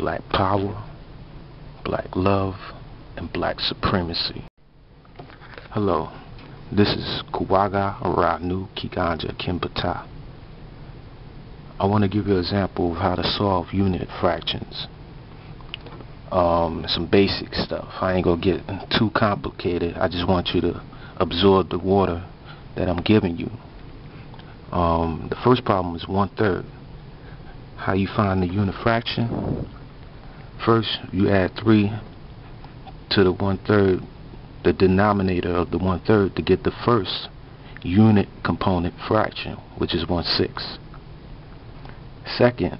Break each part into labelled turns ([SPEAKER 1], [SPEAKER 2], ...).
[SPEAKER 1] black power, black love, and black supremacy. Hello, this is Kuwaga Aranu Kiganja KemPtah. I want to give you an example of how to solve unit fractions. Some basic stuff. I ain't gonna get too complicated. I just want you to absorb the water that I'm giving you. The first problem is 1/3. How you find the unit fraction? First, you add 3 to the 1/3, the denominator of the 1/3, to get the first unit component fraction, which is 1/6. Second,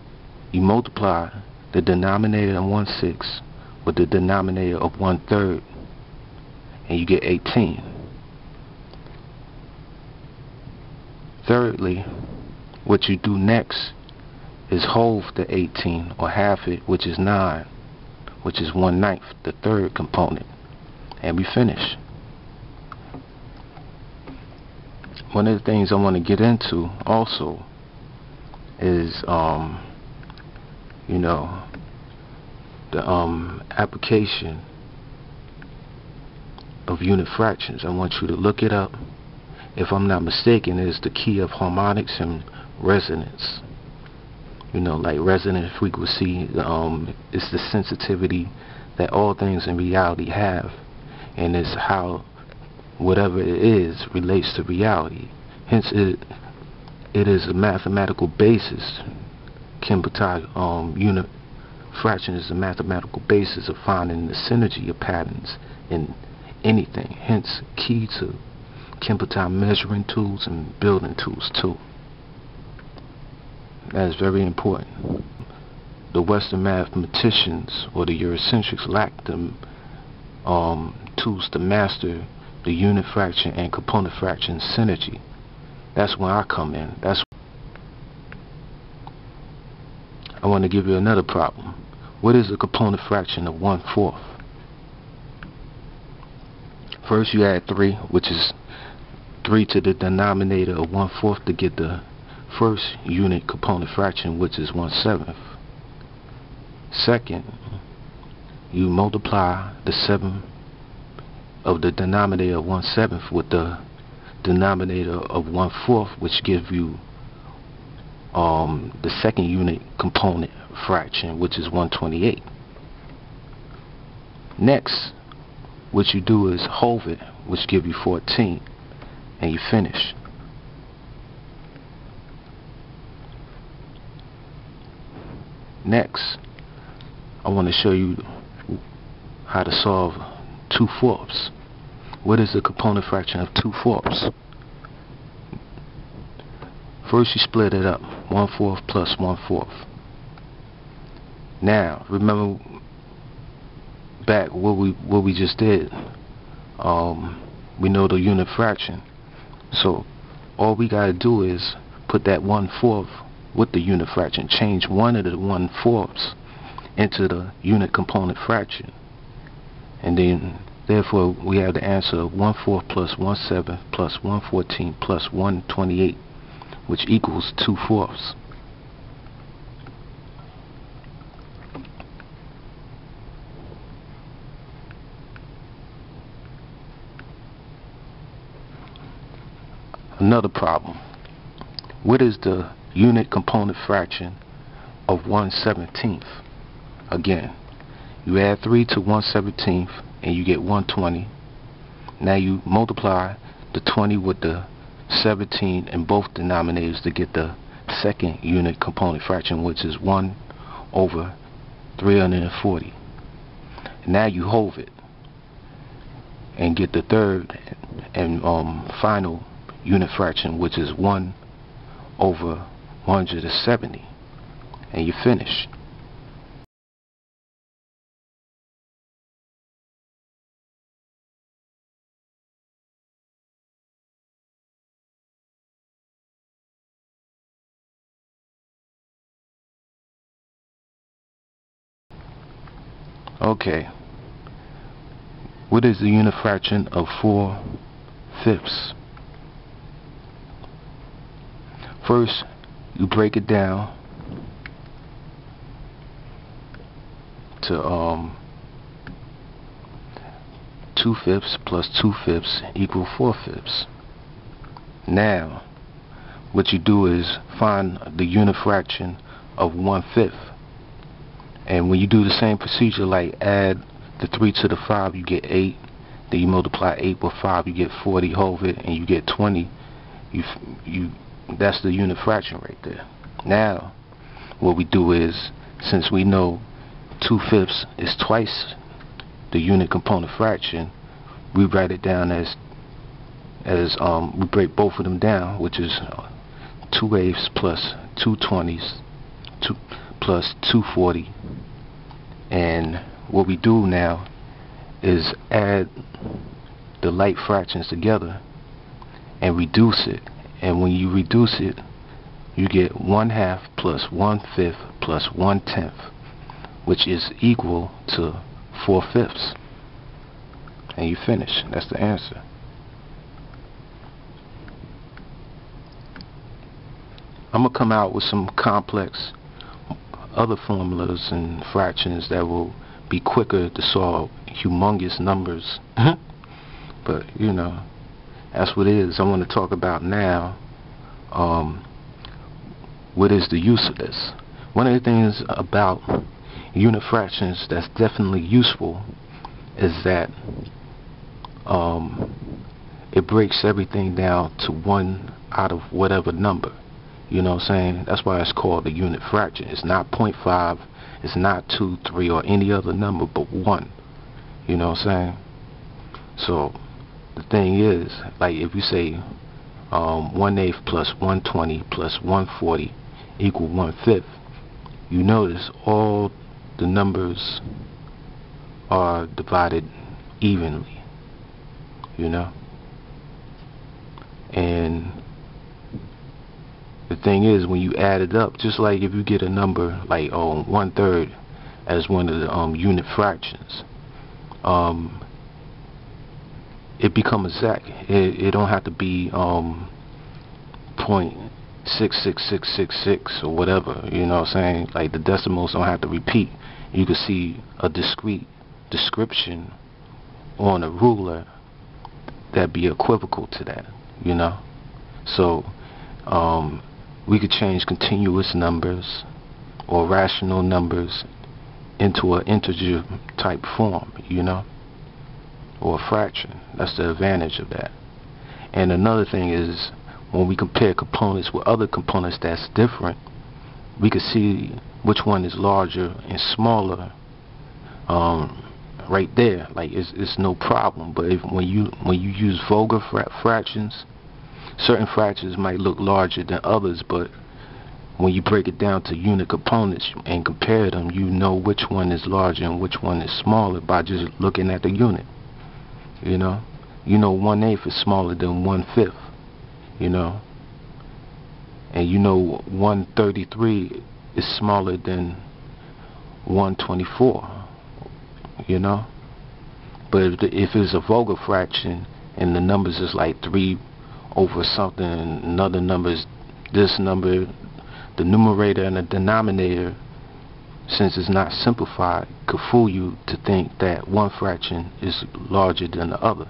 [SPEAKER 1] you multiply the denominator of 1/6 with the denominator of 1/3, and you get 18. Thirdly, what you do next is halve the 18, or half it, which is 9, which is 1/9, the third component, and we finish. One of the things I want to get into also is the application of unit fractions. I want you to look it up. If I'm not mistaken, it's the key of harmonics and resonance. Like resonant frequency, it's the sensitivity that all things in reality have, and it's how whatever it is relates to reality. Hence, it is a mathematical basis. KemPtah unit fraction is a mathematical basis of finding the synergy of patterns in anything. Hence, key to KemPtah measuring tools and building tools too. That is very important. The Western mathematicians or the Eurocentrics lack the tools to master the unit fraction and component fraction synergy. That's where I come in. I want to give you another problem. What is the component fraction of 1/4? First, you add 3, which is 3 to the denominator of 1/4 to get the first unit component fraction, which is 1/7. Second, you multiply the 7 of the denominator of 1/7 with the denominator of 1/4, which gives you the second unit component fraction, which is 1/28. Next, what you do is halve it, which gives you 14, and you finish. Next, I want to show you how to solve 2/4. What is the component fraction of 2/4? First, you split it up, 1/4 plus 1/4. Now, remember back what we just did. We know the unit fraction, so all we gotta do is put that 1/4 with the unit fraction, change one of the 1/4 into the unit component fraction, and then therefore we have the answer of 1/4 plus 1/7 plus 1/14 plus 1/28, which equals 2/4. Another problem. What is the unit component fraction of 1/17? Again, you add 3 to 1/17 and you get 1/20. Now you multiply the 20 with the 17 in both denominators to get the second unit component fraction, which is 1/340. Now you halve it and get the third and final unit fraction, which is 1/170, and you finish. Okay, what is the unit fraction of 4/5? First, you break it down to 2/5 plus 2/5 equal 4/5. Now, what you do is find the unit fraction of 1/5. And when you do the same procedure, like add the 3 to the 5, you get 8. Then you multiply 8 with 5, you get 40 over it, and you get 20. That's the unit fraction right there. Now, what we do is, since we know 2/5 is twice the unit component fraction, we write it down as we break both of them down, which is 2/8 plus 2/20 plus 2/40. And what we do now is add the like fractions together and reduce it. And when you reduce it, you get 1/2 plus 1/5 plus 1/10, which is equal to 4/5. And you finish. That's the answer. I'm going to come out with some complex other formulas and fractions that will be quicker to solve humongous numbers. But, you know, that's what it is. I want to talk about now what is the use of this. One of the things about unit fractions that's definitely useful is that it breaks everything down to one out of whatever number. You know what I'm saying? That's why it's called a unit fraction. It's not 0.5, it's not 2, 3, or any other number but 1. You know what I'm saying? So the thing is, like if you say 1/8 plus 1/20 plus 1/40 equal 1/5, you notice all the numbers are divided evenly. You know? And the thing is, when you add it up, just like if you get a number like 1/3 as one of the unit fractions, it becomes exact. It don't have to be 0.66666 or whatever. You know what I'm saying? Like the decimals don't have to repeat. You can see a discrete description on a ruler that be equivocal to that. You know, so we could change continuous numbers or rational numbers into an integer type form, you know, or a fraction. That's the advantage of that. And another thing is, when we compare components with other components that's different, we can see which one is larger and smaller right there. Like it's no problem. But when you use valgur fractions, certain fractions might look larger than others, but when you break it down to unit components and compare them, you know which one is larger and which one is smaller by just looking at the unit. You know 1/8 is smaller than 1/5. You know, and you know 1/33 is smaller than 1/24. You know, but if it's a valgur fraction and the numbers is like 3 over something, and another number is this number, the numerator and the denominator, since it's not simplified, could fool you to think that one fraction is larger than the other.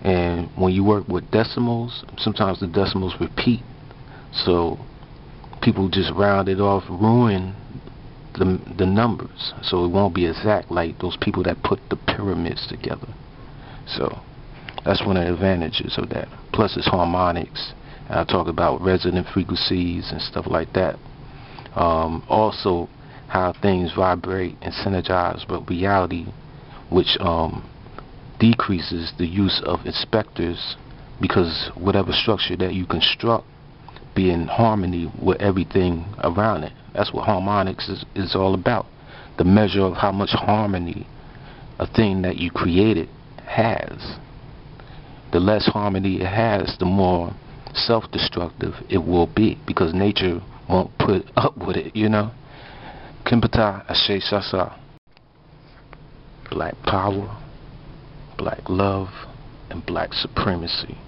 [SPEAKER 1] And when you work with decimals, sometimes the decimals repeat, so people just round it off, ruin the numbers, so it won't be exact like those people that put the pyramids together. So that's one of the advantages of that. Plus it's harmonics, and I talk about resonant frequencies and stuff like that. Also how things vibrate and synergize with reality, which decreases the use of inspectors, because whatever structure that you construct be in harmony with everything around it. That's what harmonics is all about. The measure of how much harmony a thing that you created has. The less harmony it has, the more self-destructive it will be, because nature won't put up with it, you know. KemPtah Ashe Sasa. Black power, black love, and black supremacy.